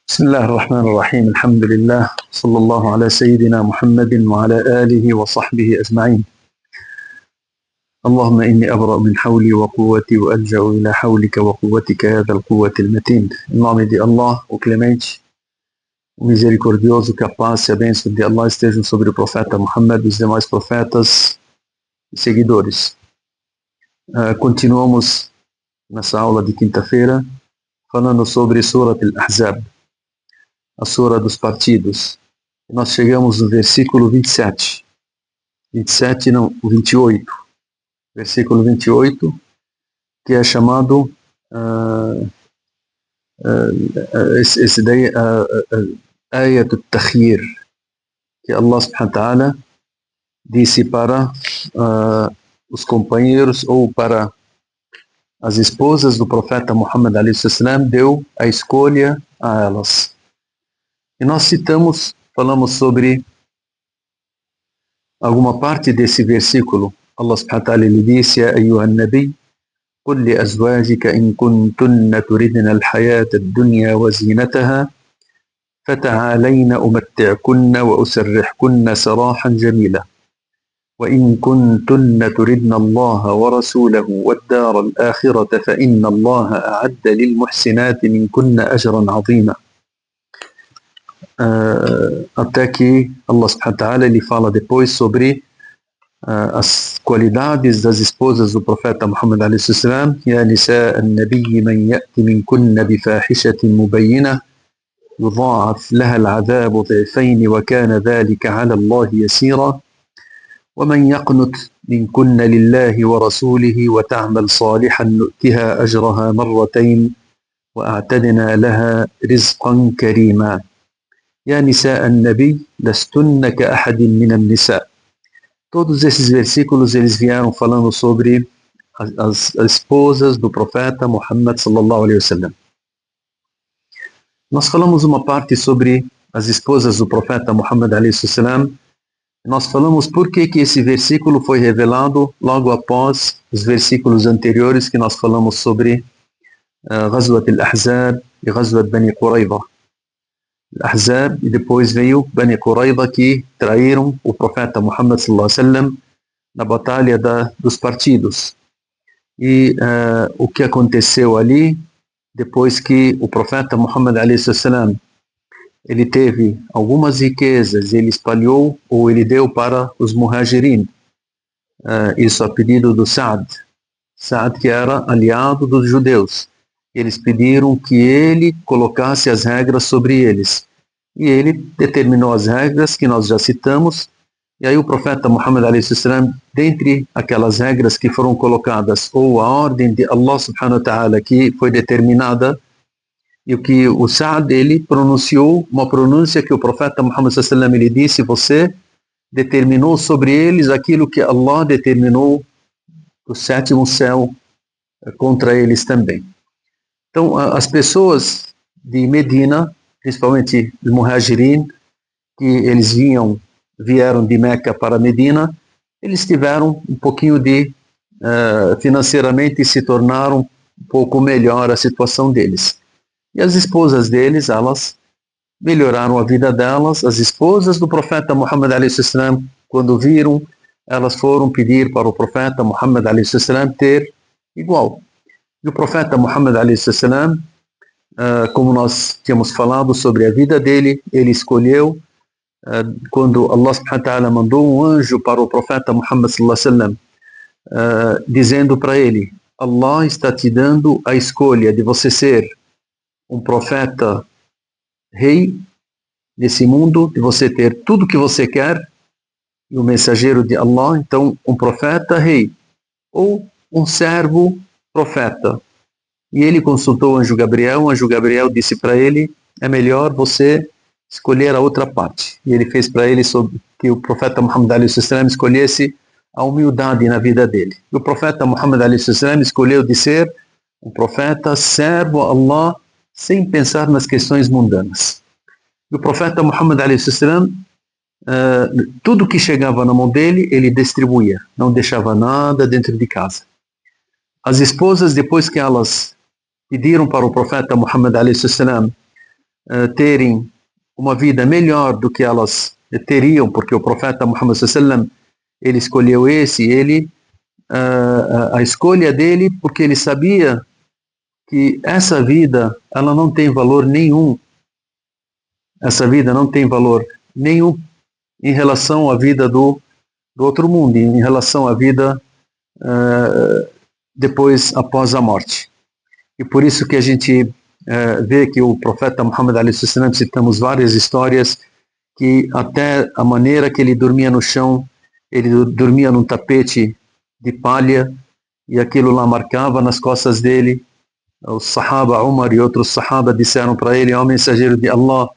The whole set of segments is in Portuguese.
بسم الله الرحمن الرحيم الحمد لله صلى الله على سيدنا محمد وعلى آله وصحبه أجمعين. اللهم إني أبرأ من حولي وقوتي وألجأ إلى حولك وقوتك يا ذا القوة المتين. Em nome de Allah, o Clemente, o Misericordioso, que a paz e a bênção de Allah estejam sobre o profeta Muhammad e os demais profetas e seguidores. Continuamos nessa aula de quinta-feira falando sobre Surat al-Ahzab, a Sura dos Partidos. Nós chegamos no versículo 27. 28. Versículo 28, que é chamado esse daí Ayat al-Takhir, que Allah subhanahu wa ta'ala disse para os companheiros ou para as esposas do profeta Muhammad alayhi salam, deu a escolha a elas. E nós falamos sobre alguma parte desse versículo. Allah subhanahu wa ta'ala lhe disse: "Ya ayyuhan nabi, qul li azwajika in kuntunna turidna al-hayata ad-dunya wa zinataha fata'alayna umatti'kunna wa usarrihkunna sarahan jamila. وإن كنتن تردن الله ورسوله والدار الآخرة فإن الله أعد للمحسنات منكن أجرا عظيما." Até que Allah subhanahu wa ta'ala lhe fala depois sobre as qualidades das esposas do profeta Muhammad alayhi salam. يا نساء النبي من يأتي منكن بفاحشة مبينة يضاعف لها العذاب ضعفين وكان ذلك على الله يسيرا ومن يقنت منكن لله ورسوله وتعمل صالحا نؤتها أجرها مرتين وأعتدنا لها رزقا كريما. يا نساء النبي لستن كأحد من النساء. Todos esses versículos eles vieram falando sobre as esposas do profeta Muhammad sallallahu alaihi wasallam. Nós falamos uma parte sobre as esposas do profeta Muhammad alaihi wasallam. Nós falamos por que esse versículo foi revelado logo após os versículos anteriores que nós falamos sobre Ghazwat al-Ahzab e Ghazwat Bani Qurayza. Al-Ahzab e depois veio Bani Qurayza, que traíram o profeta Muhammad sallallahu alaihi wasallam na batalha dos partidos. E o que aconteceu ali, depois que o profeta Muhammad alaihi wasallam ele teve algumas riquezas, ele espalhou ou ele deu para os muhajirin, isso a pedido do Sa'd, que era aliado dos judeus. Eles pediram que ele colocasse as regras sobre eles. E ele determinou as regras que nós já citamos. E aí o profeta Muhammad alayhi salam, dentre aquelas regras que foram colocadas, ou a ordem de Allah subhanahu wa ta'ala que foi determinada, e o que o Sa'd ele pronunciou, uma pronúncia que o profeta Muhammad sallallahu alaihi wasallam ele disse: você determinou sobre eles aquilo que Allah determinou o sétimo céu contra eles também. Então, as pessoas de Medina, principalmente os muhajirin, que eles vieram de Meca para Medina, eles tiveram um pouquinho de, financeiramente, se tornaram um pouco melhor a situação deles. E as esposas deles, elas melhoraram a vida delas. As esposas do profeta Muhammad alayhi salam, quando viram, elas foram pedir para o profeta Muhammad alayhi salam ter igual. E o profeta Muhammad alayhi salam, como nós tínhamos falado sobre a vida dele, ele escolheu, quando Allah subhanahu wa ta'ala mandou um anjo para o profeta Muhammad sallallahu alaihi wasallam, dizendo para ele: Allah está te dando a escolha de você ser um profeta rei nesse mundo, de você ter tudo que você quer, e o mensageiro de Allah, então um profeta rei, ou um servo profeta. E ele consultou o anjo Gabriel disse para ele: é melhor você escolher a outra parte. E ele fez para ele que o profeta Muhammad alayhi salam escolhesse a humildade na vida dele. E o profeta Muhammad alayhi salam escolheu de ser um profeta, servo a Allah, sem pensar nas questões mundanas. E o profeta Muhammad alayhi salam, tudo que chegava na mão dele, ele distribuía, não deixava nada dentro de casa. As esposas, depois que elas pediram para o profeta Muhammad alayhi salam terem uma vida melhor do que elas teriam, porque o profeta Muhammad sallam, ele escolheu a escolha dele, porque ele sabia que essa vida, ela não tem valor nenhum. Essa vida não tem valor nenhum em relação à vida do outro mundo, em relação à vida depois, após a morte. E por isso que a gente vê que o profeta Muhammad alayhi salam, citamos várias histórias, que até a maneira que ele dormia no chão, ele dormia num tapete de palha, e aquilo lá marcava nas costas dele. Os sahaba, Umar e outros sahaba, disseram para ele: ó mensageiro de Allah,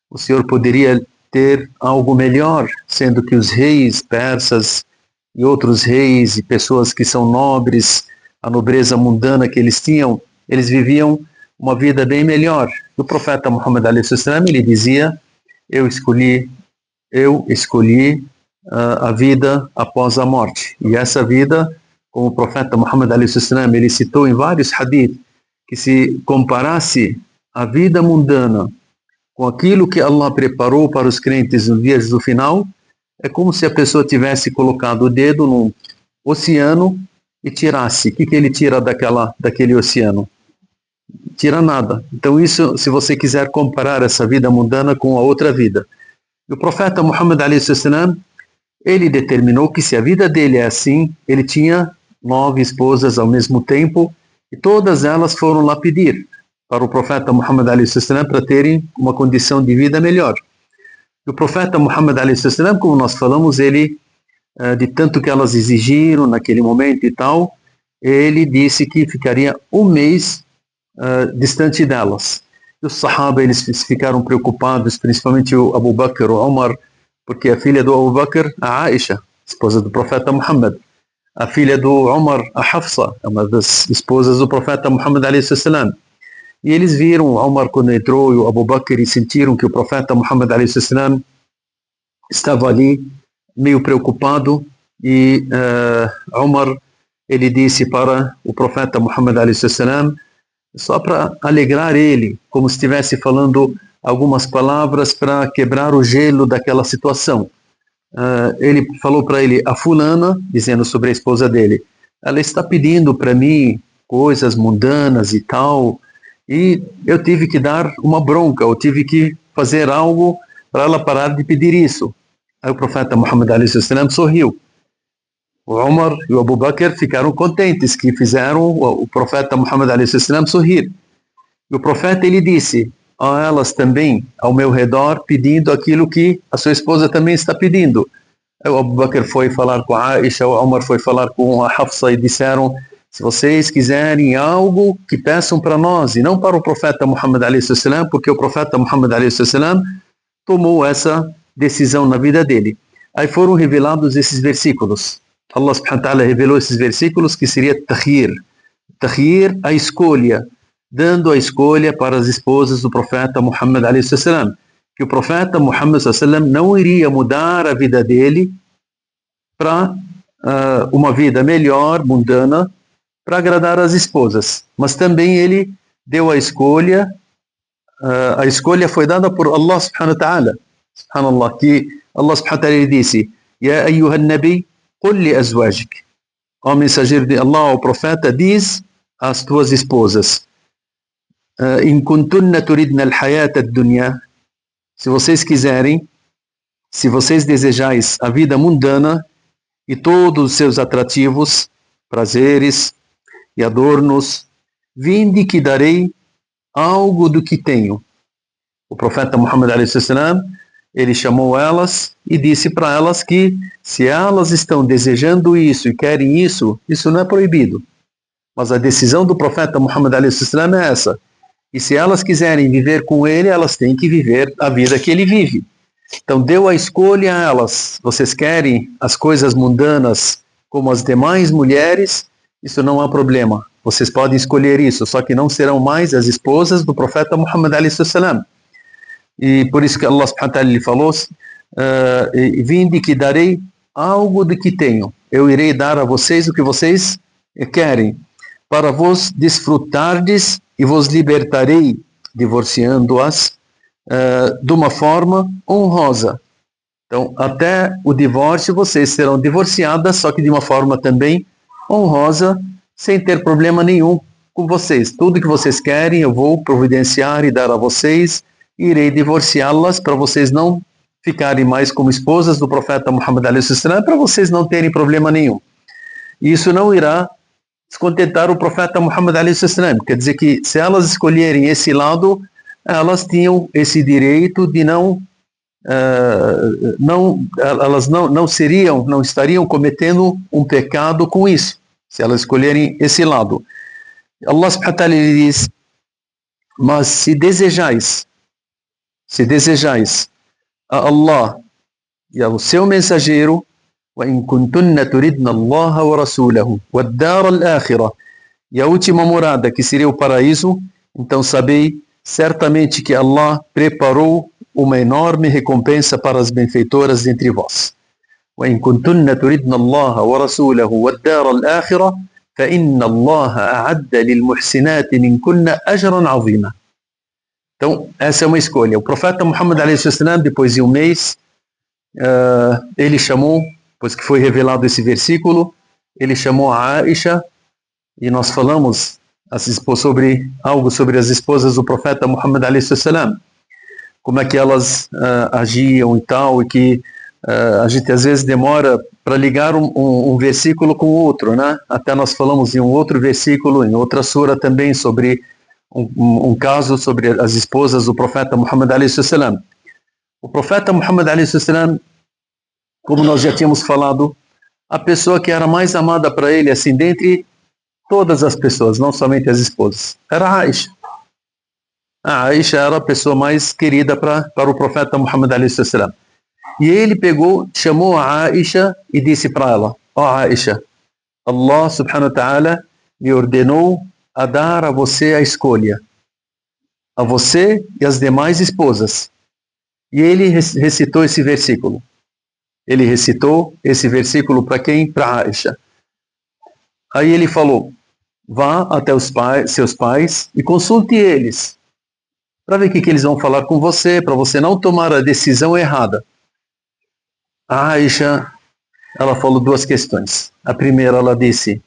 o senhor poderia ter algo melhor, sendo que os reis persas e outros reis e pessoas que são nobres, a nobreza mundana que eles tinham, eles viviam uma vida bem melhor. E o profeta Muhammad alayhi salam, ele dizia: eu escolhi a vida após a morte. E essa vida, como o profeta Muhammad alayhi salam, ele citou em vários hadith, que se comparasse a vida mundana com aquilo que Allah preparou para os crentes nos dias do final, é como se a pessoa tivesse colocado o dedo num oceano e tirasse. O que ele tira daquele oceano? Tira nada. Então isso, se você quiser comparar essa vida mundana com a outra vida. E o profeta Muhammad alayhi salam, ele determinou que se a vida dele é assim, ele tinha 9 esposas ao mesmo tempo, e todas elas foram lá pedir para o profeta Muhammad alayhi salam para terem uma condição de vida melhor. E o profeta Muhammad alayhi salam, como nós falamos, ele, de tanto que elas exigiram naquele momento e tal, ele disse que ficaria um mês distante delas. E os sahaba, eles ficaram preocupados, principalmente o Abu Bakr, o Umar, porque a filha do Abu Bakr, a Aisha, esposa do profeta Muhammad, a filha do Umar, a Hafsa, uma das esposas do profeta Muhammad alayhi salam. E eles viram o Umar quando entrou e o Abu Bakr, e sentiram que o profeta Muhammad alayhi salam estava ali meio preocupado, e Umar, ele disse para o profeta Muhammad alayhi salam, só para alegrar ele, como se estivesse falando algumas palavras para quebrar o gelo daquela situação. Ele falou para ele: a fulana, dizendo sobre a esposa dele, ela está pedindo para mim coisas mundanas e tal, e eu tive que dar uma bronca, eu tive que fazer algo para ela parar de pedir isso. Aí o profeta Muhammad alayhi salam sorriu. O Umar e o Abu Bakr ficaram contentes que fizeram o profeta Muhammad alayhi salam sorrir. E o profeta, ele disse: a elas também ao meu redor pedindo aquilo que a sua esposa também está pedindo. Aí o Abu Bakr foi falar com a Aisha, o Umar foi falar com a Hafsa, e disseram: se vocês quiserem algo, que peçam para nós e não para o profeta Muhammad alayhi salam, porque o profeta Muhammad alayhi salam tomou essa decisão na vida dele. Aí foram revelados esses versículos. Allah subhanahu wa ta'ala revelou esses versículos, que seria takhir, a escolha, dando a escolha para as esposas do profeta Muhammad alayhi salam, que o profeta Muhammad sallam não iria mudar a vida dele para uma vida melhor, mundana, para agradar as esposas, mas também ele deu a escolha foi dada por Allah subhanahu wa ta'ala, subhanallah, que Allah subhanahu wa ta'ala disse: Ya ayyuhan nabi, qul li azwajik, ó mensageiro de Allah, o profeta, diz às tuas esposas: in kuntunna turidna al-hayata ad-dunya, se vocês quiserem, se vocês desejais a vida mundana e todos os seus atrativos, prazeres e adornos, vinde que darei algo do que tenho. O profeta Muhammad alayhi salam, ele chamou elas e disse para elas que se elas estão desejando isso e querem isso, isso não é proibido. Mas a decisão do profeta Muhammad alayhi salam é essa. E se elas quiserem viver com ele, elas têm que viver a vida que ele vive. Então deu a escolha a elas: vocês querem as coisas mundanas como as demais mulheres? Isso não há problema. Vocês podem escolher isso, só que não serão mais as esposas do profeta Muhammad alayhi salam. E por isso que Allah subhanahu wa ta'ala lhe falou: vinde que darei algo de que tenho. Eu irei dar a vocês o que vocês querem, para vos desfrutardes, e vos libertarei, divorciando-as, de uma forma honrosa. Então, até o divórcio, vocês serão divorciadas, só que de uma forma também honrosa, sem ter problema nenhum com vocês. Tudo que vocês querem, eu vou providenciar e dar a vocês, e irei divorciá-las para vocês não ficarem mais como esposas do profeta Muhammad a.s., para vocês não terem problema nenhum. E isso não irá descontentar o profeta Muhammad a.s. Quer dizer que se elas escolherem esse lado, elas tinham esse direito de elas não estariam cometendo um pecado com isso, se elas escolherem esse lado. Allah subhanahu wa ta'ala diz: mas se desejais a Allah e ao seu mensageiro, وَإِن كُنتُنَّ تُرِدْنَ اللَّهَ وَرَسُولَهُ وَالدَّارَ الْآخِرَةَ, e a última morada, que seria o paraíso, então sabei certamente que Allah preparou uma enorme recompensa para as benfeitoras entre vós. وَإِن كُنتُنَّ تُرِدْنَ اللَّهَ وَرَسُولَهُ وَالدَّارَ الْآخِرَةَ فَإِنَّ اللَّهَ أَعَدَّ لِلْمُحْسِنَاتِ مِنْكُنَّ أَجْرًا عَظِيمًا. Então, essa é uma escolha. O profeta Muhammad a.s., depois de um mês, ele chamou, depois que foi revelado esse versículo, ele chamou a Aisha, e nós falamos sobre algo sobre as esposas do profeta Muhammad a.s., como é que elas agiam e tal, e que a gente às vezes demora para ligar um versículo com o outro, né? Até nós falamos em um outro versículo, em outra sura também, sobre um caso sobre as esposas do profeta Muhammad a.s. O profeta Muhammad a.s., como nós já tínhamos falado, a pessoa que era mais amada para ele, assim, dentre todas as pessoas, não somente as esposas, era a Aisha. A Aisha era a pessoa mais querida para o profeta Muhammad a.s. E ele chamou a Aisha e disse para ela: ó Aisha, Allah subhanahu wa ta'ala me ordenou a dar a você a escolha, a você e as demais esposas. E ele recitou esse versículo. Ele recitou esse versículo para quem? Para Aisha. Aí ele falou: vá até seus pais e consulte eles, para ver o que eles vão falar com você, para você não tomar a decisão errada. A Aisha, ela falou duas questões. A primeira, ela disse: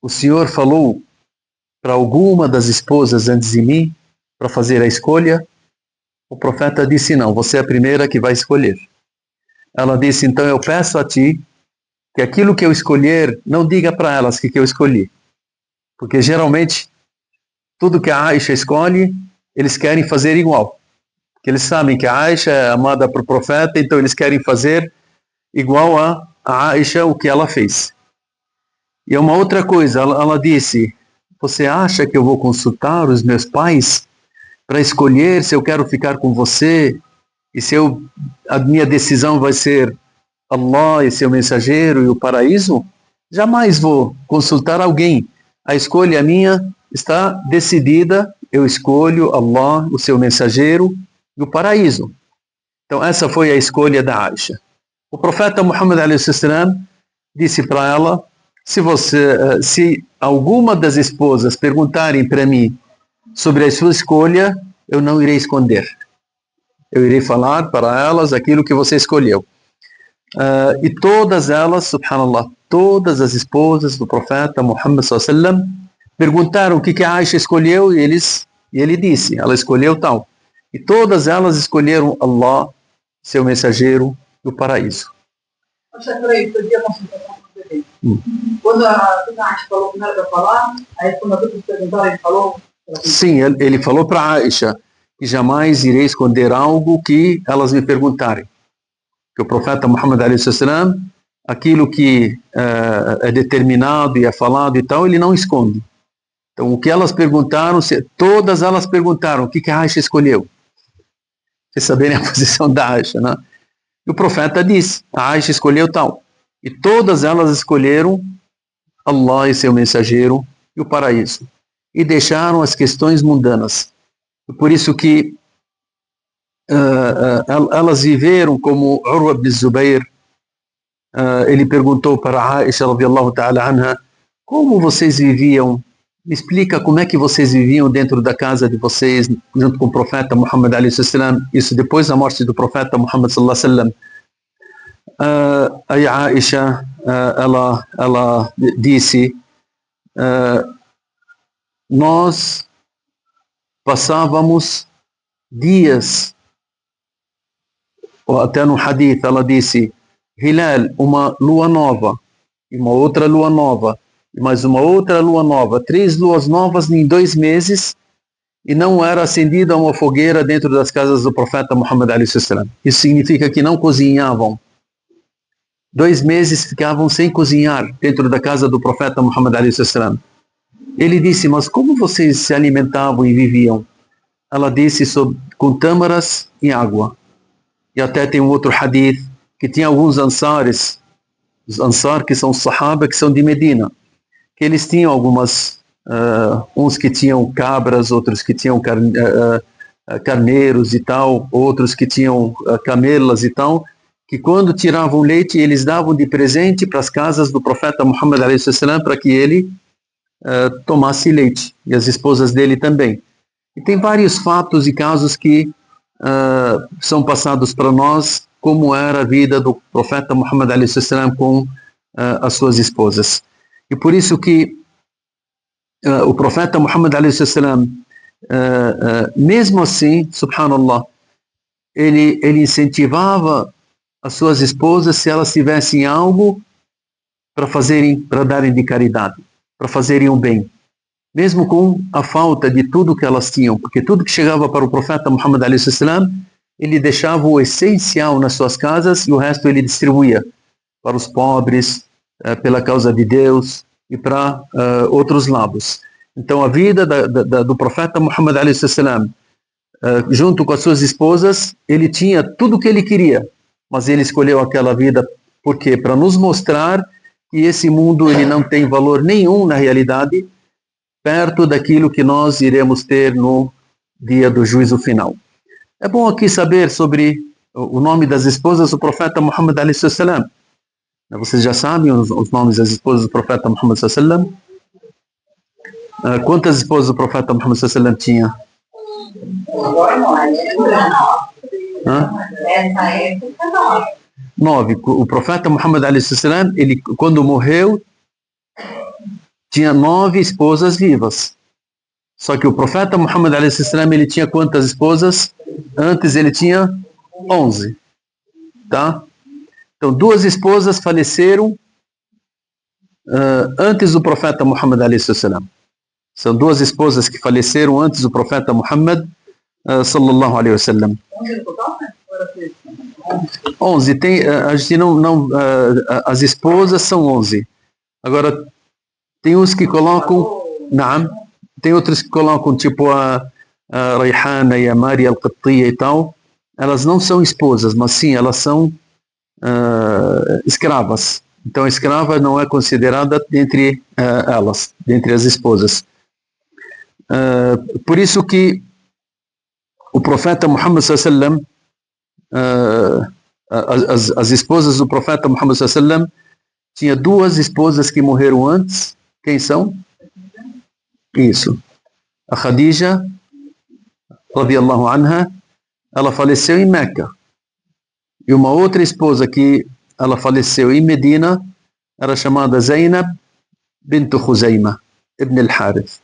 o senhor falou para alguma das esposas antes de mim para fazer a escolha? O profeta disse: não, você é a primeira que vai escolher. Ela disse: então eu peço a ti que aquilo que eu escolher, não diga para elas que eu escolhi. Porque geralmente, tudo que a Aisha escolhe, eles querem fazer igual. Porque eles sabem que a Aisha é amada para o profeta, então eles querem fazer igual a Aisha o que ela fez. E uma outra coisa, ela disse: você acha que eu vou consultar os meus pais para escolher se eu quero ficar com você e se a minha decisão vai ser Allah e seu mensageiro e o paraíso? Jamais vou consultar alguém. A escolha minha está decidida, eu escolho Allah, o seu mensageiro e o paraíso. Então essa foi a escolha da Aisha. O profeta Muhammad a.s. disse para ela: se alguma das esposas perguntarem para mim sobre a sua escolha, eu não irei esconder. Eu irei falar para elas aquilo que você escolheu. E todas elas, subhanallah, todas as esposas do profeta Muhammad s.a.w. perguntaram o que a Aisha escolheu, e ele disse: ela escolheu tal. E todas elas escolheram Allah, seu mensageiro, e o paraíso. Peraí, podia consultar com você. Quando a Aisha falou que não era para falar, aí quando a pessoa perguntaram, ele falou? Sim, ele falou para Aisha que jamais irei esconder algo que elas me perguntarem. Que o profeta Muhammad a.s., aquilo que é determinado e é falado e tal, ele não esconde. Então, o que elas perguntaram, todas elas perguntaram o que a Aisha escolheu. Vocês saberem a posição da Aisha, né? E o profeta disse: a Aisha escolheu tal. E todas elas escolheram Allah e seu mensageiro e o paraíso. E deixaram as questões mundanas. Por isso que elas viveram como Urwa ibn Zubayr. Ele perguntou para Aisha radiyallahu ta'ala anha: como vocês viviam me explica como é que vocês viviam dentro da casa de vocês, junto com o profeta Muhammad alayhi salam, isso depois da morte do profeta Muhammad sallallahu alaihi wasallam. Aí Aisha, ela disse, nós passávamos dias, ou até no hadith ela disse, Hilal, uma lua nova, e uma outra lua nova, e mais uma outra lua nova, 3 luas novas em 2 meses, e não era acendida uma fogueira dentro das casas do profeta Muhammad alayhi salam. Isso significa que não cozinhavam. 2 meses ficavam sem cozinhar dentro da casa do profeta Muhammad alayhi salam. Ele disse, mas como vocês se alimentavam e viviam? Ela disse, com tâmaras e água. E até tem um outro hadith, que tinha alguns ansares, os ansar que são os sahaba, que são de Medina, que eles tinham algumas, uns que tinham cabras, outros que tinham carneiros e tal, outros que tinham camelas e tal, que quando tiravam leite, eles davam de presente para as casas do profeta Muhammad alayhi salam, para que ele tomasse leite, e as esposas dele também. E tem vários fatos e casos que são passados para nós, como era a vida do profeta Muhammad alayhi salam com as suas esposas. E por isso que o profeta Muhammad alayhi salam, mesmo assim, subhanallah, ele incentivava as suas esposas, se elas tivessem algo para darem de caridade, para fazerem um bem, mesmo com a falta de tudo que elas tinham, porque tudo que chegava para o profeta Muhammad alayhi salam, ele deixava o essencial nas suas casas e o resto ele distribuía para os pobres, pela causa de Deus e para outros lados. Então a vida do profeta Muhammad alayhi salam, junto com as suas esposas, ele tinha tudo o que ele queria, mas ele escolheu aquela vida porque para nos mostrar que esse mundo ele não tem valor nenhum na realidade, perto daquilo que nós iremos ter no dia do juízo final. É bom aqui saber sobre o nome das esposas do profeta Muhammad alayhi salam. Vocês já sabem os nomes das esposas do profeta Muhammad sallam? Quantas esposas do profeta Muhammad sallam tinha? Agora não, essa época não. 9. O profeta Muhammad alayhi salam, ele quando morreu, tinha 9 esposas vivas. Só que o profeta Muhammad alayhi salam, ele tinha quantas esposas? Antes ele tinha 11. Tá? Então 2 esposas faleceram antes do profeta Muhammad alayhi salam. São 2 esposas que faleceram antes do profeta Muhammad sallallahu alayhi wa sallam. 11. Tem, a gente as esposas são 11. Agora tem uns que colocam, tem outros que colocam tipo a Rayhana e a Maria al-Qattiya e tal. Elas não são esposas, mas sim, elas são escravas. Então a escrava não é considerada dentre elas, dentre as esposas. Por isso que o profeta Muhammad sallam, as esposas do profeta Muhammad sallam, tinha 2 esposas que morreram antes. Quem são? Isso. A Khadija, radiyallahu anha, ela faleceu em Meca. E uma outra esposa que ela faleceu em Medina era chamada Zainab bint Khuzaimah ibn al-Harith.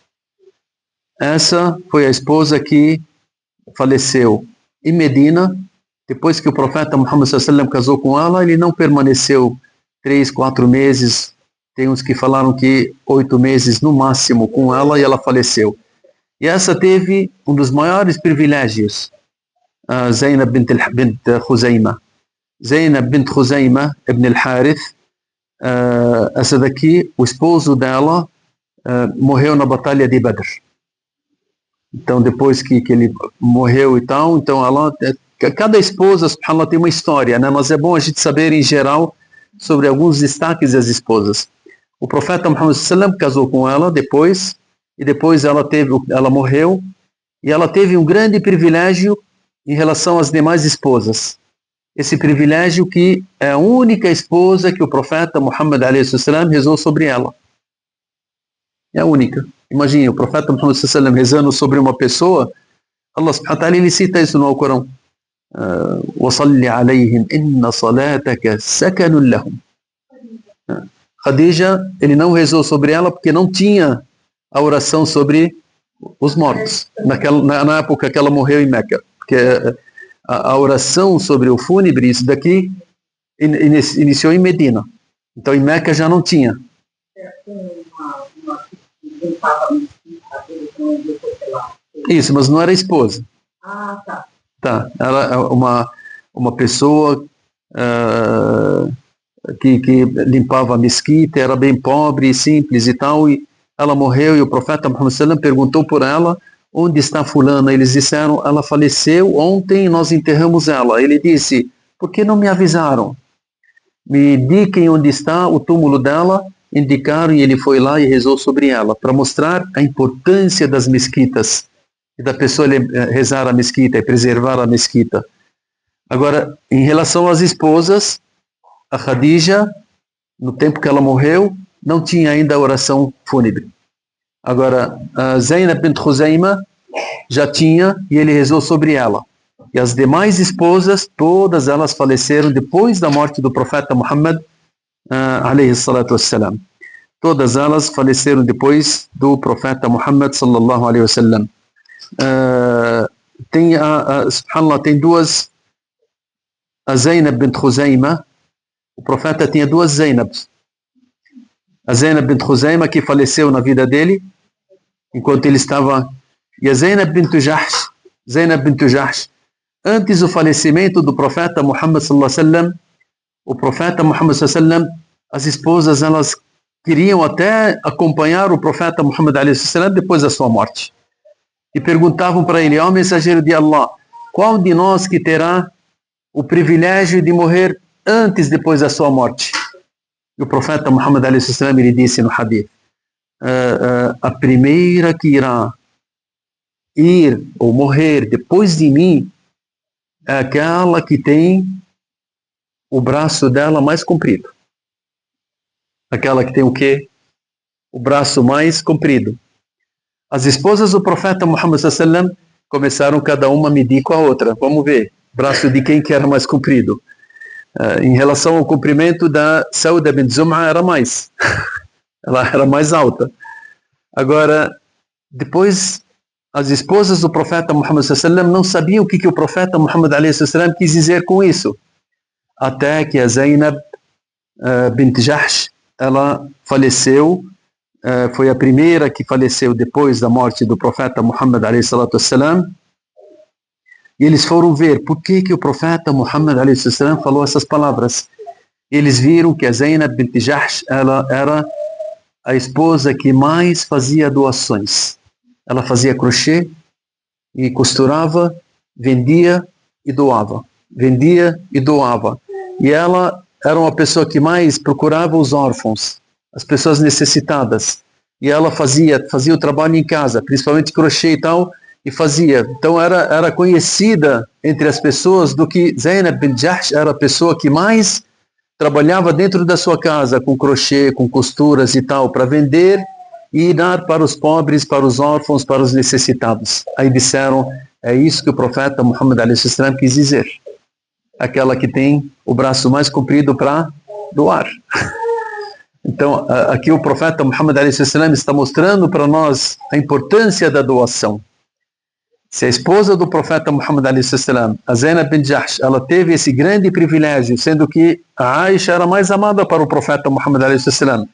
Essa foi a esposa que faleceu em Medina. Depois que o profeta Muhammad sallam casou com ela, ele não permaneceu 3, 4 meses. Tem uns que falaram que 8 meses no máximo com ela e ela faleceu. E essa teve um dos maiores privilégios, Zainab bint Khuzaimah. Zainab bint Khuzaimah ibn al-Harith, essa daqui, o esposo dela morreu na batalha de Badr. Então depois que ele morreu e tal, então cada esposa, subhanallah, tem uma história, né? Mas é bom a gente saber em geral sobre alguns destaques das esposas. O profeta Muhammad sallam casou com ela depois, e depois ela morreu, e ela teve um grande privilégio em relação às demais esposas. Esse privilégio que é a única esposa que o profeta Muhammad alayhi salam rezou sobre ela. É a única. Imagine, o profeta Muhammad sallallahu alaihi wasallam rezando sobre uma pessoa, Allah subhanahu wa ta'ala ele cita isso no Alcorão. وَصَلِّ عَلَيْهِمْ إِنَّ صَلَاتَكَ سَكَنٌ لَهُمْ. Khadija, ele não rezou sobre ela porque não tinha a oração sobre os mortos, na época que ela morreu em Meca. Porque a oração sobre o fúnebre, isso daqui iniciou em Medina. Então em Meca já não tinha. Isso, mas não era esposa. Ah, tá. Tá, ela é uma pessoa que limpava a mesquita, era bem pobre, simples e tal, e ela morreu e o profeta Muhammad sallallahu alaihi wasallam perguntou por ela, onde está fulana? Eles disseram, ela faleceu ontem, nós enterramos ela. Ele disse, por que não me avisaram? Me indiquem onde está o túmulo dela. Indicaram e ele foi lá e rezou sobre ela, para mostrar a importância das mesquitas, e da pessoa rezar a mesquita e preservar a mesquita. Agora, em relação às esposas, a Khadija, no tempo que ela morreu, não tinha ainda a oração fúnebre. Agora, a Zainab bint Khuzaima já tinha e ele rezou sobre ela. E as demais esposas, todas elas faleceram depois da morte do profeta Muhammad, alayhi salatu wassalam. Todas elas faleceram depois do profeta Muhammad sallallahu alayhi wasallam. Subhanallah, tem duas, a Zainab bint Khuzaima, o profeta tinha duas Zainabs. A Zainab bint Khuzaima, que faleceu na vida dele, enquanto ele estava, e a Zainab bint Jahsh, antes do falecimento do profeta Muhammad sallallahu alaihi wasallam, o profeta Muhammad sallallahu alaihi wasallam, as esposas, elas queriam até acompanhar o profeta Muhammad alaihi wasallam depois da sua morte. E perguntavam para ele, ó mensageiro de Allah, qual de nós que terá o privilégio de morrer depois da sua morte? E o profeta Muhammad alaihi wasallam, ele disse no hadith, a primeira que irá ir ou morrer depois de mim é aquela que tem o braço dela mais comprido. Aquela que tem o quê? O braço mais comprido. As esposas do profeta Muhammad sallallahu alaihi wasallam começaram cada uma a medir com a outra. Vamos ver, braço de quem que era mais comprido. Em relação ao comprimento da Sauda bint Zum'a, era mais. Ela era mais alta. Agora, depois, as esposas do profeta Muhammad sallallahu alaihi wasallam não sabiam o que o profeta Muhammad alaihi wasallam quis dizer com isso. Até que a Zainab bint Jahsh, ela faleceu, foi a primeira que faleceu depois da morte do profeta Muhammad alaihi salatu wassalam. E eles foram ver por que o profeta Muhammad alaihi salatu wassalam falou essas palavras. Eles viram que a Zainab bint Jahsh, ela era a esposa que mais fazia doações. Ela fazia crochê e costurava, vendia e doava. Vendia e doava. E ela era uma pessoa que mais procurava os órfãos, as pessoas necessitadas. E ela fazia o trabalho em casa, principalmente crochê e tal, e fazia. Então era conhecida entre as pessoas do que Zainab bint Jahsh era a pessoa que mais trabalhava dentro da sua casa, com crochê, com costuras e tal, para vender e dar para os pobres, para os órfãos, para os necessitados. Aí disseram, é isso que o profeta Muhammad alaihi wasallam quis dizer. Aquela que tem o braço mais comprido para doar. Então, aqui o profeta Muhammad alaihi wasallam está mostrando para nós a importância da doação. Se a esposa do profeta Muhammad alaihi wasallam, a Zainab bint Jahsh, ela teve esse grande privilégio, sendo que a Aisha era mais amada para o profeta Muhammad alaihi wasallam.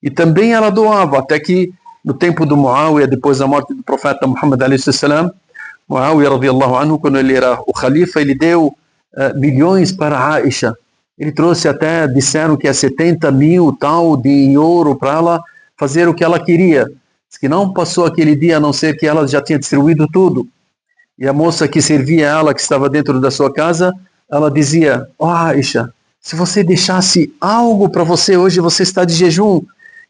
E também ela doava, até que no tempo do Muawiyah, depois da morte do profeta Muhammad alaihi wasallam, Muawiyah radiyallahu anhu, quando ele era o khalifa, ele deu milhões para Aisha. Ele trouxe até, disseram que 70 mil tal de ouro para ela fazer o que ela queria. Diz que não passou aquele dia a não ser que ela já tinha distribuído tudo. E a moça que servia ela, que estava dentro da sua casa, ela dizia, Aisha, se você deixasse algo para você hoje, você está de jejum,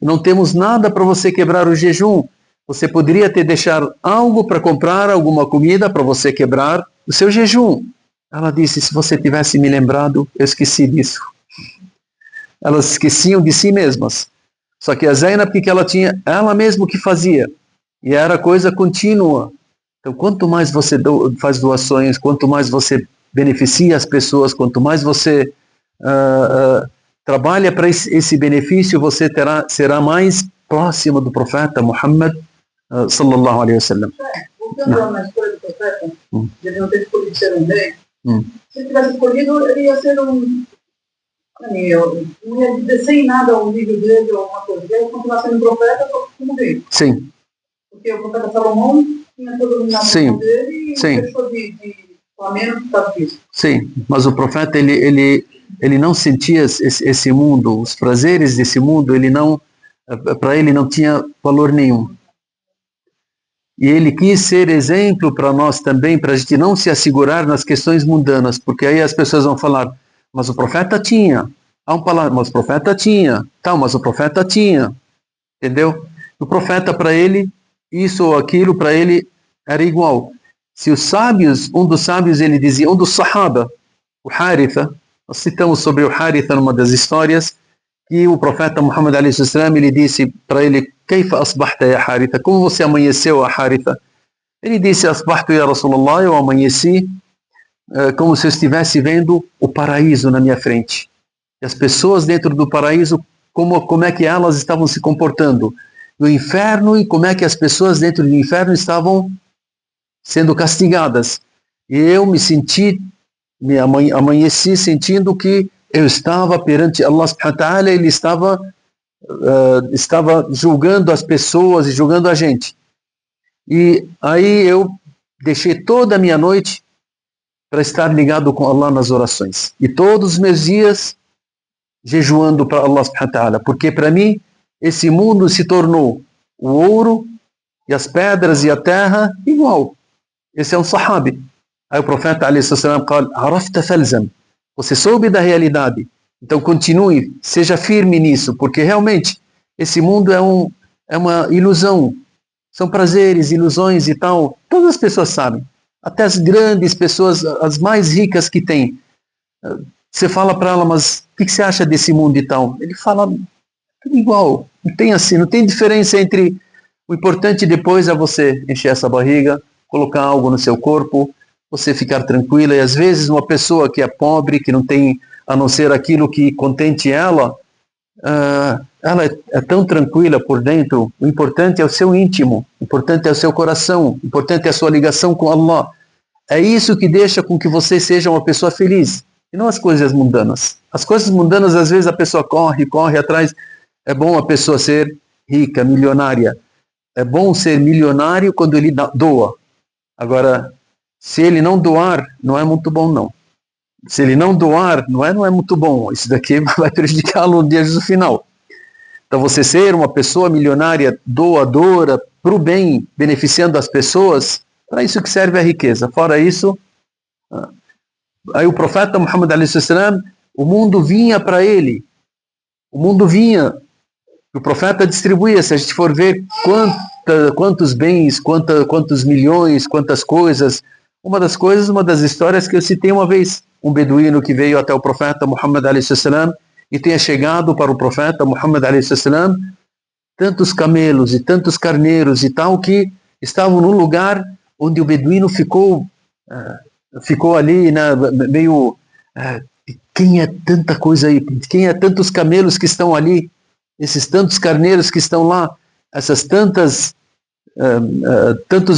não temos nada para você quebrar o jejum. Você poderia ter deixado algo para comprar alguma comida para você quebrar o seu jejum. Ela disse, se você tivesse me lembrado, eu esqueci disso. Elas esqueciam de si mesmas. Só que a Zainab, que ela tinha, ela mesma que fazia. E era coisa contínua. Então, quanto mais você faz doações, quanto mais você beneficia as pessoas, quanto mais você trabalha para esse benefício, você será mais próximo do profeta Muhammad sallallahu alaihi wasallam. Voltando na escolha do profeta, ele não ter escolhido ser um rei. Se ele tivesse escolhido, ele ia ser não ia descer em nada ao nível dele ou alguma coisa. Ele ia continuar sendo profeta como rei. Sim. Porque o profeta Salomão tinha todo o dominado dele e deixou de menos por causa disso. Sim, mas o profeta, ele não sentia esse mundo, os prazeres desse mundo, para ele não tinha valor nenhum. E ele quis ser exemplo para nós também, para a gente não se assegurar nas questões mundanas, porque aí as pessoas vão falar, mas o profeta tinha. Vão falar, mas o profeta tinha. Tal, mas o profeta tinha. Entendeu? O profeta, para ele, isso ou aquilo, para ele era igual. Se os sábios, um dos sábios, ele dizia, um dos sahaba, o Haritha, nós citamos sobre o Haritha numa das histórias, que o profeta Muhammad a.s. ele disse para ele, Kaifa asbahta ya Haritha? Como você amanheceu, a Haritha? Ele disse, asbahtu ya Rasulullah, eu amanheci como se eu estivesse vendo o paraíso na minha frente. E as pessoas dentro do paraíso, como é que elas estavam se comportando? No inferno, e como é que as pessoas dentro do inferno estavam sendo castigadas. E eu amanheci sentindo que eu estava perante Allah subhanahu wa ta'ala, ele estava julgando as pessoas e julgando a gente. E aí eu deixei toda a minha noite para estar ligado com Allah nas orações. E todos os meus dias jejuando para Allah subhanahu wa ta'ala. Porque para mim, esse mundo se tornou o ouro e as pedras e a terra igual. Esse é um sahabi. Aí o profeta a.s. fala, Arafta falzam. Você soube da realidade. Então continue, seja firme nisso, porque realmente esse mundo é uma ilusão. São prazeres, ilusões e tal. Todas as pessoas sabem. Até as grandes pessoas, as mais ricas que tem. Você fala para ela, mas o que você acha desse mundo e tal? Ele fala, tudo igual. Não tem diferença entre... O importante depois é você encher essa barriga, colocar algo no seu corpo, você ficar tranquila. E às vezes uma pessoa que é pobre, que não tem a não ser aquilo que contente ela é tão tranquila por dentro. O importante é o seu íntimo, o importante é o seu coração, o importante é a sua ligação com Allah. É isso que deixa com que você seja uma pessoa feliz, e não as coisas mundanas. As coisas mundanas, às vezes a pessoa corre atrás. É bom a pessoa ser rica, milionária. É bom ser milionário quando ele doa. Agora, se ele não doar, não é muito bom, não. Se ele não doar, não é muito bom. Isso daqui vai prejudicá-lo no dia do final. Então, você ser uma pessoa milionária, doadora, para o bem, beneficiando as pessoas, para isso que serve a riqueza. Fora isso, aí o profeta Muhammad a.s., o mundo vinha para ele. O mundo vinha. O profeta distribuía. Se a gente for ver quantos bens, quantos milhões, quantas coisas. Uma das histórias que eu citei uma vez, um beduíno que veio até o profeta Muhammad a.s. e tenha chegado para o profeta Muhammad a.s. tantos camelos e tantos carneiros e tal, que estavam no lugar onde o beduíno ficou ali, né, meio... quem é tanta coisa aí? Quem é tantos camelos que estão ali? Esses tantos carneiros que estão lá? Essas tantos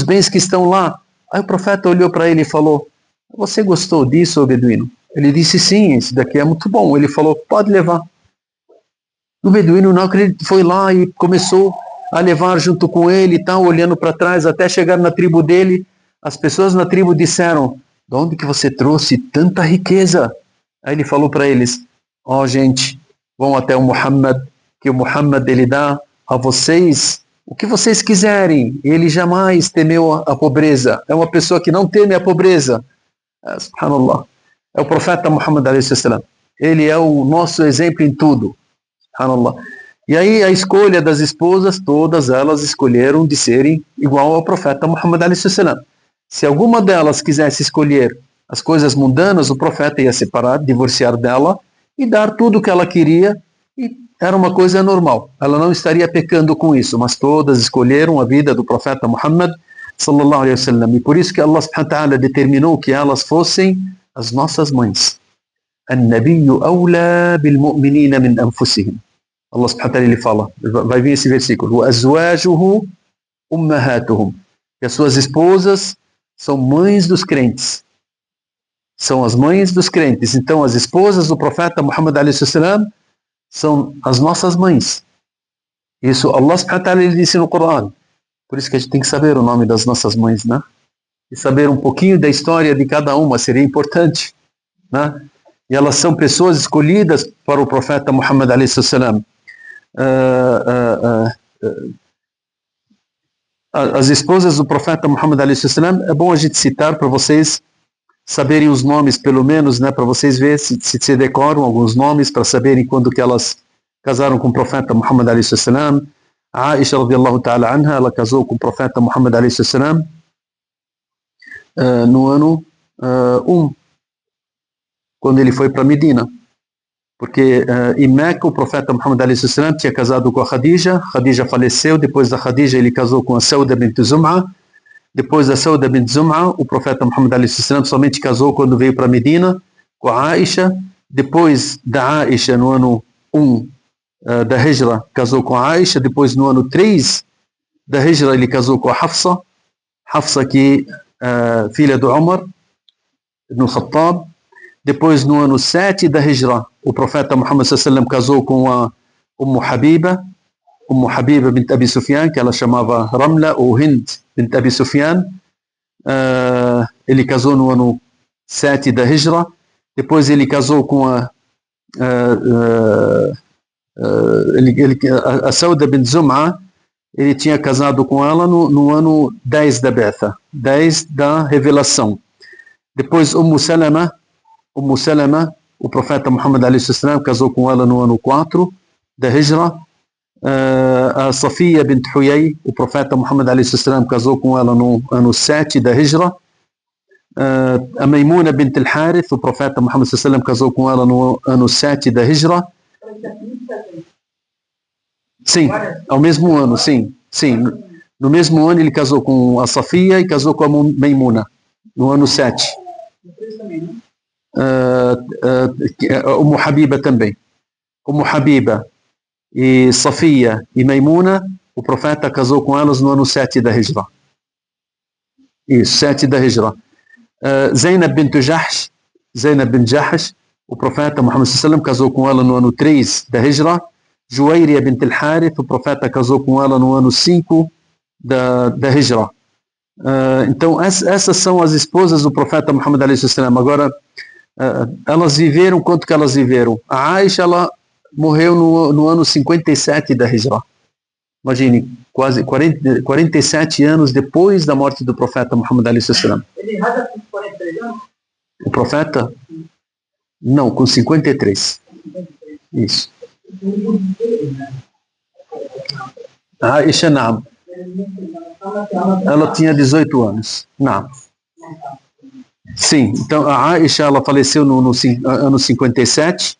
bens que estão lá? Aí o profeta olhou para ele e falou, você gostou disso, ô beduíno? Ele disse, sim, isso daqui é muito bom. Ele falou, pode levar. O beduíno não acreditou, foi lá e começou a levar junto com ele e tal, olhando para trás, até chegar na tribo dele. As pessoas na tribo disseram, de onde que você trouxe tanta riqueza? Aí ele falou para eles, gente, vão até o Muhammad, que o Muhammad ele dá a vocês o que vocês quiserem. Ele jamais temeu a pobreza. É uma pessoa que não teme a pobreza. Subhanallah. É o profeta Muhammad a.s. Ele é o nosso exemplo em tudo. Subhanallah. E aí a escolha das esposas, todas elas escolheram de serem igual ao profeta Muhammad a.s. Se alguma delas quisesse escolher as coisas mundanas, o profeta ia separar, divorciar dela e dar tudo o que ela queria e era uma coisa normal. Ela não estaria pecando com isso, mas todas escolheram a vida do profeta Muhammad sallallahu alaihi wasallam. E por isso que Allah subhanahu wa ta'ala determinou que elas fossem as nossas mães. النبي أولى بالمؤمنين من أنفسهم. Allah subhanahu wa ta'ala ele fala, vai vir esse versículo, وأزواجه أمهاتهم. Que as suas esposas são mães dos crentes. São as mães dos crentes. Então as esposas do profeta Muhammad alaihi wasallam são as nossas mães. Isso Allah subhanahu wa ta'ala ele disse no Corão. Por isso que a gente tem que saber o nome das nossas mães, né? E saber um pouquinho da história de cada uma seria importante, né? E elas são pessoas escolhidas para o profeta Muhammad alaihi wasallam. As esposas do profeta Muhammad alaihi wasallam, é bom a gente citar para vocês saberem os nomes, pelo menos, né, para vocês verem se decoram alguns nomes, para saberem quando que elas casaram com o profeta Muhammad alaihi wasallam. A Aisha radiyallahu ta'ala anha, ela casou com o profeta Muhammad alaihi wasallam no ano 1, quando ele foi para Medina. Porque em Meca o profeta Muhammad alaihi wasallam tinha casado com a Khadija. Khadija faleceu, depois da Khadija ele casou com a Sauda bint Zum'a. Depois da Sauda bint Zum'a, o profeta Muhammad alaihi wasallam somente casou quando veio para Medina com a Aisha. Depois da Aisha, no ano 1 da Hijra, casou com a Aisha. Depois no ano 3 da Hijra ele casou com a Hafsa. Hafsa que filha do Umar ibn Khattab. Depois no ano 7 da Hijra, o profeta Muhammad sallallahu alaihi wasallam casou com a Umm Habiba bint Abi Sufyan, que ela chamava Ramla ou Hind bint Abi Sufyan. Ele casou no ano 7 da Hijra. Depois ele casou com a Sauda bint Zum'a. Ele tinha casado com ela no ano 10 da Betha, 10 da revelação. Depois Umm Salama, o profeta Muhammad alaihi wasallam casou com ela no ano 4 da Hijra. A Safiya bint Huyay, o profeta Muhammad alaihi wasallam casou com ela no ano 7 da Hijra. A Maimuna bint al-Harith, o profeta Muhammad sallallahu alaihi wasallam casou com ela no ano 7 da Hijra. Sim, ao mesmo ano, sim. No mesmo ano ele casou com a Safiya e casou com a Maimuna, no ano 7. Umm Habiba também. Umm Habiba e Safiya e Maimuna, o profeta casou com elas no ano 7 da Hijra. Isso, 7 da Hijra. Zainab bint Jahsh, o profeta Muhammad sallallahu alaihi wasallam casou com ela no ano 3 da Hijra. Juwayriya bint al-Harith, o profeta casou com ela no ano 5 da Hijra. Então essas são as esposas do profeta Muhammad alaihi wasallam. Agora elas viveram quanto que elas viveram? A Aisha, ela morreu no ano 57 da Hijra. Imagine, quase 47 anos depois da morte do profeta Muhammad alaihi wasallam. Ele rasa com 43 anos? O profeta? Não, com 53. Isso. A Aisha, não. Ela tinha 18 anos. Não. Sim, então a Aisha, ela faleceu no ano 57.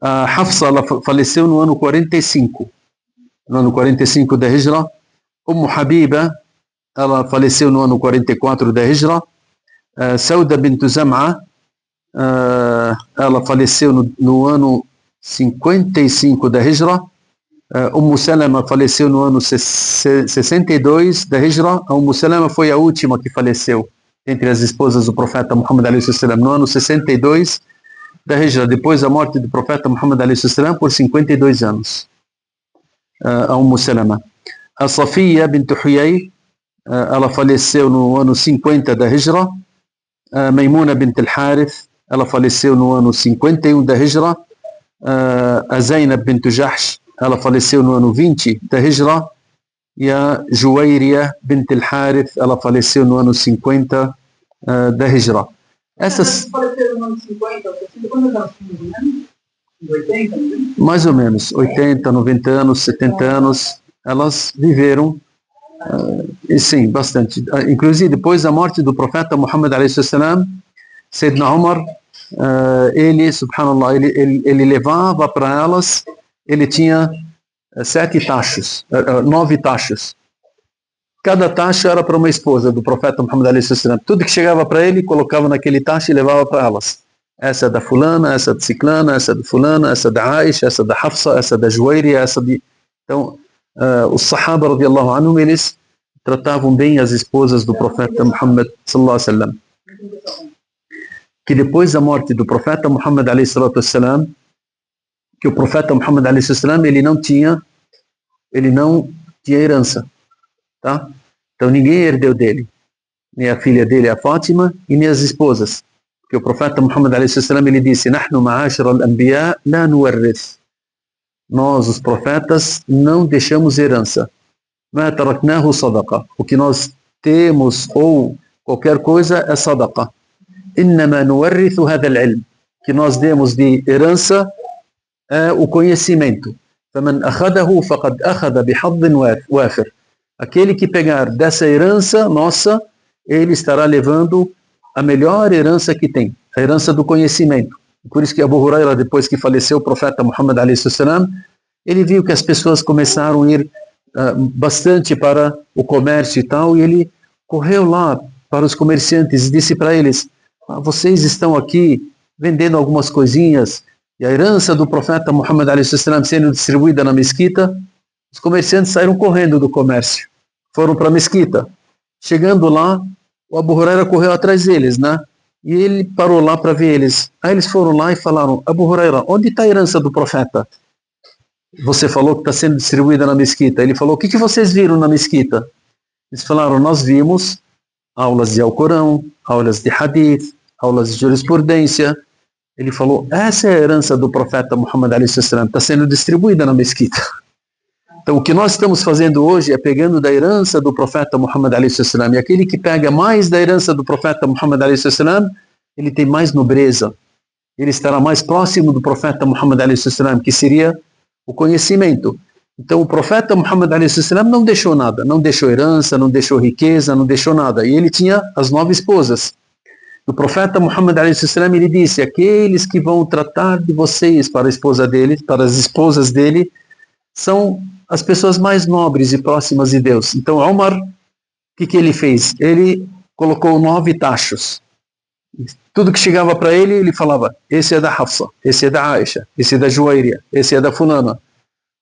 A Hafsa, ela faleceu no ano 45. No ano 45 da Hijra. Umm Habiba, ela faleceu no ano 44 da Hijra. Sauda bint Zam'a, ela faleceu no ano 55 da Hijra. Umm Salama faleceu no ano 62 da Hijra. A Umm Salama foi a última que faleceu entre as esposas do profeta Muhammad alaihi wasallam no ano 62 da Hijra, depois da morte do profeta Muhammad alaihi wasallam por 52 anos. A Umm Salama. A Safiya bint Huyay, ela faleceu no ano 50 da Hijra. A Maimuna bint al-Harith, ela faleceu no ano 51 da Hijra. A Zainab bint Jahsh, ela faleceu no ano 20 da Hijra. E a Juwayriya bint al-Harith, ela faleceu no ano 50 da Hijra. Essas faleceram no ano 50, 60, quando elas tinham 80, né? Mais ou menos, 80, 90 anos, 70 anos, elas viveram, e sim, bastante. Inclusive, depois da morte do profeta Muhammad alaihi wasallam, Sayyidina Umar, ele, subhanallah, ele levava para elas ele tinha 9 tachos. Cada tacho era para uma esposa do profeta Muhammad alayhi salam. Tudo que chegava para ele, colocava naquele tacho e levava para elas. Essa é da fulana, essa é de ciclana, essa é de fulana, essa é da Aisha, essa é da Hafsa, essa é da Juwairiya, essa de... Então, os Sahaba, radiallahu anhum, eles tratavam bem as esposas do profeta Muhammad sallallahu alaihi wasallam. Que depois da morte do profeta Muhammad alayhi salatu wassalam, que o profeta Muhammad alayhi salatu wassalam, ele não tinha herança, tá? Então ninguém herdeu dele, nem a filha dele, a Fátima, e nem as esposas. Porque o profeta Muhammad alayhi salatu wassalam, ele disse: "Nahnu ma'ashara al-anbiya la nuwarrith." Nós, os profetas, não deixamos herança. Ma taraknahu sadaqa. O que nós temos ou qualquer coisa é sadaqa. Innama nuwarrithu hadha al-ilm. Que nós demos de herança é o conhecimento. Faman akhadahu faqad akhadha bihadhin wafir. Aquele que pegar dessa herança nossa, ele estará levando a melhor herança que tem, a herança do conhecimento. Por isso que Abu Huraira, depois que faleceu o profeta Muhammad alayhi salam, ele viu que as pessoas começaram a ir bastante para o comércio e tal, e ele correu lá para os comerciantes e disse para eles: vocês estão aqui vendendo algumas coisinhas, e a herança do profeta Muhammad alayhi salam sendo distribuída na mesquita. Os comerciantes saíram correndo do comércio, foram para a mesquita. Chegando lá, o Abu Huraira correu atrás deles, né? E ele parou lá para ver eles. Aí eles foram lá e falaram: Abu Huraira, onde está a herança do profeta? Você falou que está sendo distribuída na mesquita. Ele falou: o que vocês viram na mesquita? Eles falaram: nós vimos aulas de Alcorão, aulas de Hadith, aulas de jurisprudência. Ele falou: essa é a herança do profeta Muhammad alayhi salam, está sendo distribuída na mesquita. Então, o que nós estamos fazendo hoje é pegando da herança do profeta Muhammad alayhi salam. E aquele que pega mais da herança do profeta Muhammad alayhi salam, ele tem mais nobreza. Ele estará mais próximo do profeta Muhammad alayhi salam, que seria o conhecimento. Então, o profeta Muhammad alayhi salam não deixou nada. Não deixou herança, não deixou riqueza, não deixou nada. E ele tinha as 9 esposas. O profeta Muhammad alayhi salam, ele disse: aqueles que vão tratar de vocês para a esposa dele, para as esposas dele, são as pessoas mais nobres e próximas de Deus. Então, Omar, o que ele fez? Ele colocou 9 tachos. Tudo que chegava para ele, ele falava: esse é da Hafsa, esse é da Aisha, esse é da Juwairiya, esse é da fulana.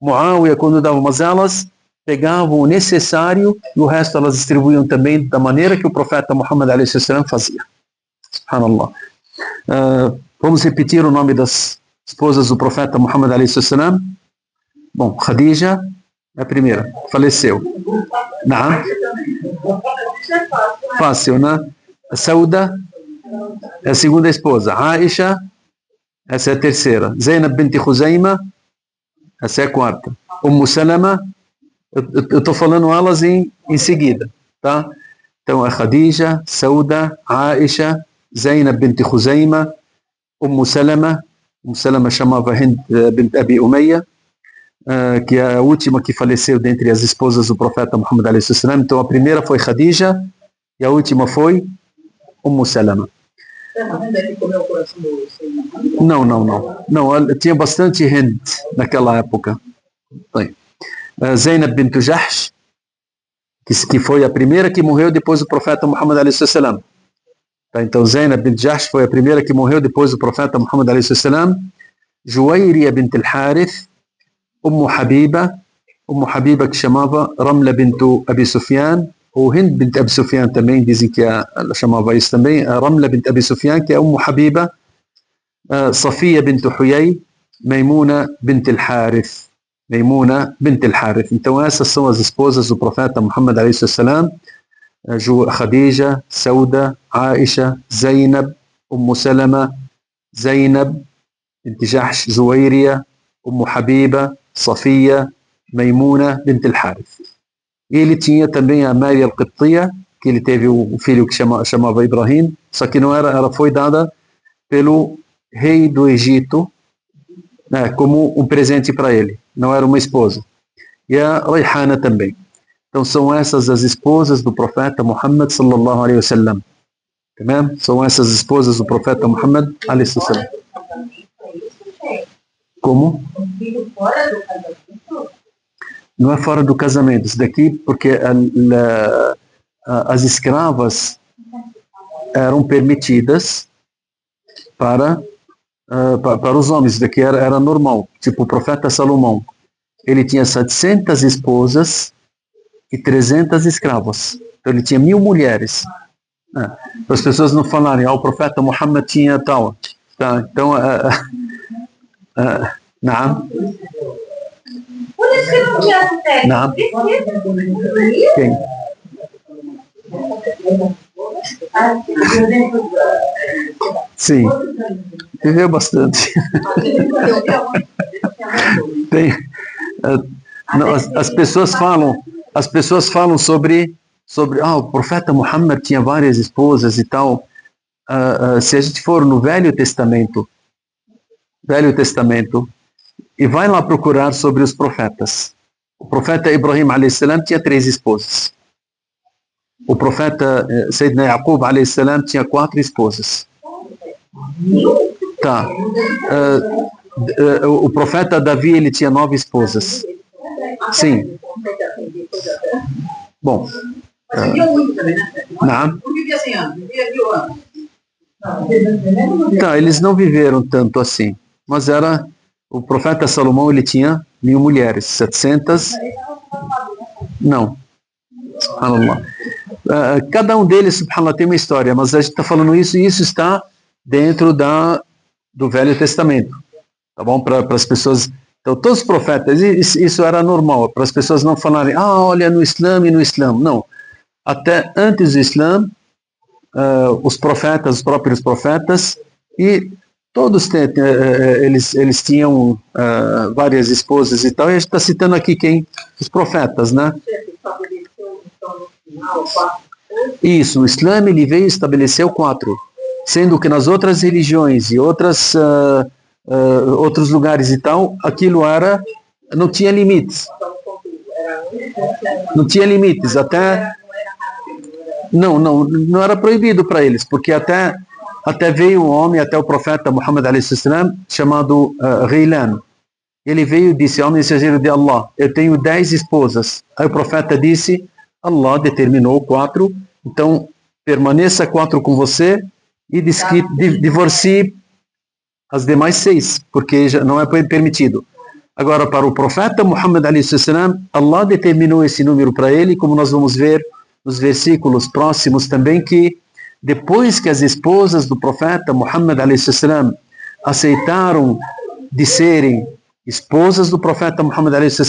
Muawiya, quando dava umas elas, pegavam o necessário e o resto elas distribuíam também da maneira que o profeta Muhammad alayhi salam fazia. Subhanallah. Vamos repetir o nome das esposas do profeta Muhammad alayhi salam. Bom, Khadija é a primeira, faleceu. Não? Fácil, né? Sauda é a segunda esposa. Aisha, essa é a terceira. Zainab bint Khuzaima, essa é a quarta. Salama, eu estou falando elas em seguida, tá? Então é Khadija, Sauda, Aisha, Zainab bint Khuzaima, Salama. Salama chamava Hind bint Abi Umayya, que é a última que faleceu dentre as esposas do profeta Muhammad alayhi salam. Então a primeira foi Khadija e a última foi Salama. Não, tinha bastante Hind naquela época. Zainab bint Jahsh, que foi a primeira que morreu depois do profeta Muhammad alayhi salam. Então Zainab bint Jahsh foi a primeira que morreu depois do profeta Muhammad alayhi salam. Juwairiya bint al-Harith, Habiba, que chamava Ramla bint Abi Sufyan, ou Hind bint Abi Sufyan também, dizem que ela chamava isso também, a Ramla bint Abi Sufyan, que é Habiba, Safiya bint Huyay, Maimuna bint al-Harith. Então essas são as esposas do profeta Muhammad alayhi salam: Khadija, Sauda, Aisha, Zainab, Salama, Zainab bint Jahsh, Juwairiya, Habiba, Safiya, Maimuna bint al-Harith. E ele tinha também a Maria al-Qibtiya, que ele teve um filho que chamava Ibrahim, só que não era, ela foi dada pelo rei do Egito, né, como um presente para ele, não era uma esposa. E a Rayhana também. Então são essas as esposas do profeta Muhammad sallallahu alaihi wasallam. São essas esposas do profeta Muhammad alaihi wasallam. Como? vindo fora do casamento? Não é fora do casamento. Isso daqui porque as escravas eram permitidas para os homens. Isso daqui era normal. Tipo o profeta Salomão. Ele tinha 700 esposas e 300 escravas. Então ele tinha 1000 mulheres. Para as pessoas não falarem, o profeta Muhammad tinha tal. Tá? Então, não. Por isso que não tinha sexo. Não. Quem? Sim. Viveu bastante. Tem, não, as pessoas falam sobre o profeta Muhammad tinha várias esposas e tal. Se a gente for no Velho Testamento, e vai lá procurar sobre os profetas. O profeta Ibrahim a.s. tinha 3 esposas. O profeta Sayyidina Yaqub a.s. tinha 4 esposas. Tá. O profeta Davi, ele tinha 9 esposas. Sim. Bom. Viviam muito também, né? Não. Não vivia 100 anos, vivia 1000 anos. Tá, eles não viveram tanto assim. Mas o profeta Salomão, ele tinha 1000 mulheres. 700. Não. Subhanallah. Cada um deles, subhanallah, tem uma história, mas a gente está falando isso e isso está dentro do Velho Testamento. Tá bom? Para as pessoas. Então, todos os profetas, isso era normal, para as pessoas não falarem, olha, no Islã e no Islã. Não. Até antes do Islã, os próprios profetas, e todos eles tinham várias esposas e tal, e a gente está citando aqui quem? Os profetas, né? Isso, o Islã ele veio estabelecer 4, sendo que nas outras religiões e outros lugares e tal, aquilo não tinha limites. Não tinha limites, até... Não era proibido para eles, porque até veio um homem, até o profeta Muhammad a.s. chamado Ghailan. Ele veio e disse, ó mensageiro de Allah, eu tenho 10 esposas. Aí o profeta disse, Allah determinou 4, então permaneça 4 com você e divorcie as demais 6, porque já não é permitido. Agora, para o profeta Muhammad a.s., Allah determinou esse número para ele, como nós vamos ver nos versículos próximos também, que depois que as esposas do profeta Muhammad a.s. aceitaram de serem esposas do profeta Muhammad a.s.,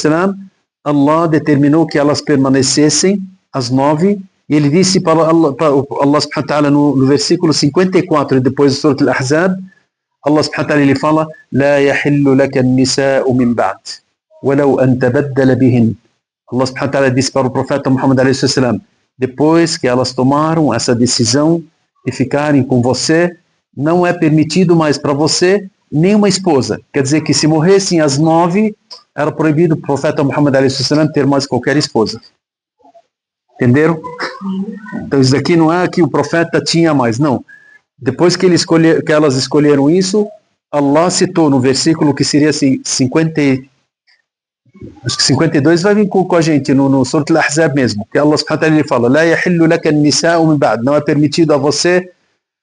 Allah determinou que elas permanecessem, as 9, e ele disse para Allah subhanahu wa ta'ala no versículo 54, depois do Surat Al-Ahzab, Allah subhanahu wa ta'ala ele fala, لا يحل لك النساء من بعد ولو أن تبدل بهن. Allah subhanahu wa ta'ala disse para o profeta Muhammad a.s., depois que elas tomaram essa decisão de ficarem com você, não é permitido mais para você nenhuma esposa. Quer dizer que se morressem as 9, era proibido o profeta Muhammad a.s. ter mais qualquer esposa. Entenderam? Então isso daqui não é que o profeta tinha mais, não. Depois que elas escolheram isso, Allah citou no versículo que seria assim, 52 vai vir com a gente no Surat Al-Ahzab mesmo, que Allah subhanahu wa ta'ala ele fala, لا يحل لك النساء من بعد, não é permitido a você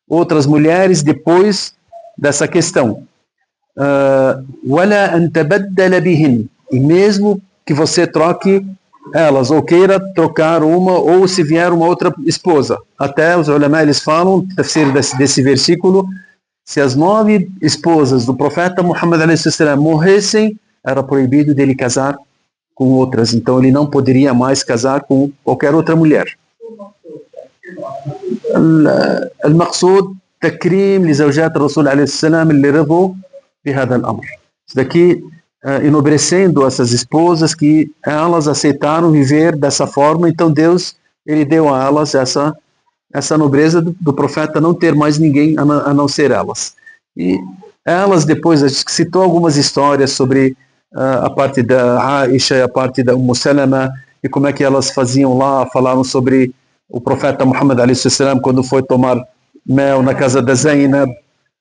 outras mulheres depois dessa questão. ولا أن تبدل بهن, e mesmo que você troque elas, ou queira trocar uma, ou se vier uma outra esposa. Até os ulama eles falam, tafsir desse versículo, se as 9 esposas do profeta Muhammad a.s. morressem, era proibido dele casar com outras, então ele não poderia mais casar com qualquer outra mulher. المقصود تكريم لزوجات الرسول عليه السلام اللي رضوا بهذا الأمر. Isso daqui enobrecendo essas esposas que elas aceitaram viver dessa forma, então Deus ele deu a elas essa nobreza do profeta não ter mais ninguém a não ser elas. E elas depois, a gente citou algumas histórias sobre a parte da Aisha e a parte da Salama, e como é que elas faziam lá, falaram sobre o profeta Muhammad a.s. quando foi tomar mel na casa da Zainab,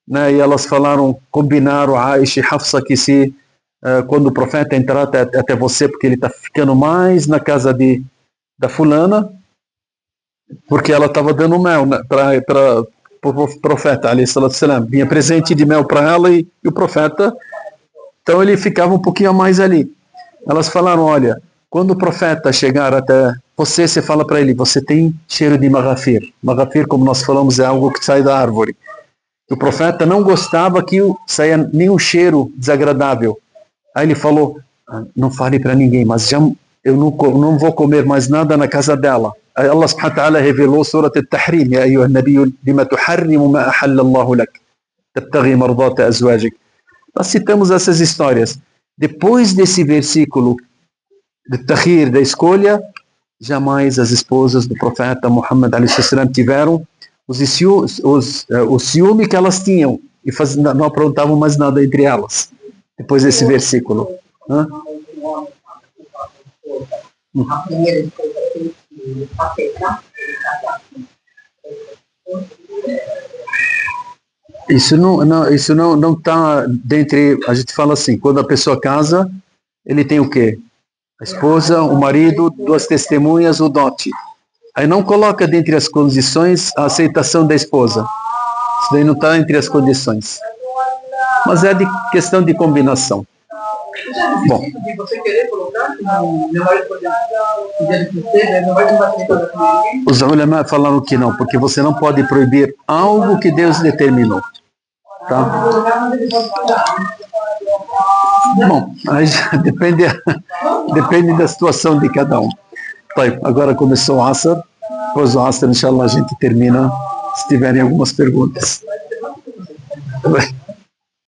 né, e elas combinaram a Aisha e Hafsa que se quando o profeta entrar até você, porque ele está ficando mais na casa da fulana, porque ela estava dando mel, né, para o profeta, alayhi salatu salam. Vinha presente de mel para ela e o profeta, então ele ficava um pouquinho a mais ali. Elas falaram, olha, quando o profeta chegar até você, você fala para ele, você tem cheiro de maghafir. Maghafir, como nós falamos, é algo que sai da árvore. O profeta não gostava que saia nenhum cheiro desagradável. Aí ele falou, não fale para ninguém, mas eu não vou comer mais nada na casa dela. Aí Allah subhanahu wa ta'ala revelou Surat al-Tahrim, Ya ayyuha an-nabiyyu lima tuharrimu ma ahalla Allahu lak tabtaghi mardata azwajik. Nós citamos essas histórias. Depois desse versículo de tahir, da escolha, jamais as esposas do profeta Muhammad a.s. tiveram o ciúme que elas tinham e não aprontavam mais nada entre elas. Depois desse versículo. A primeira esposa tem que aceitar ele casar. Isso não está dentre. A gente fala assim, quando a pessoa casa, ele tem o quê? A esposa, o marido, 2 testemunhas, o dote. Aí não coloca dentre as condições a aceitação da esposa. Isso daí não está entre as condições. Mas é de questão de combinação. Bom, de você querer colocar que meu marido podia dizer, meu marido não vai ter toda a ninguém? Os ulama falaram que não, porque você não pode proibir algo que Deus determinou. Tá? Bom, aí depende da situação de cada um. Agora começou o Asr, depois o Asr, inshallah, a gente termina, se tiverem algumas perguntas.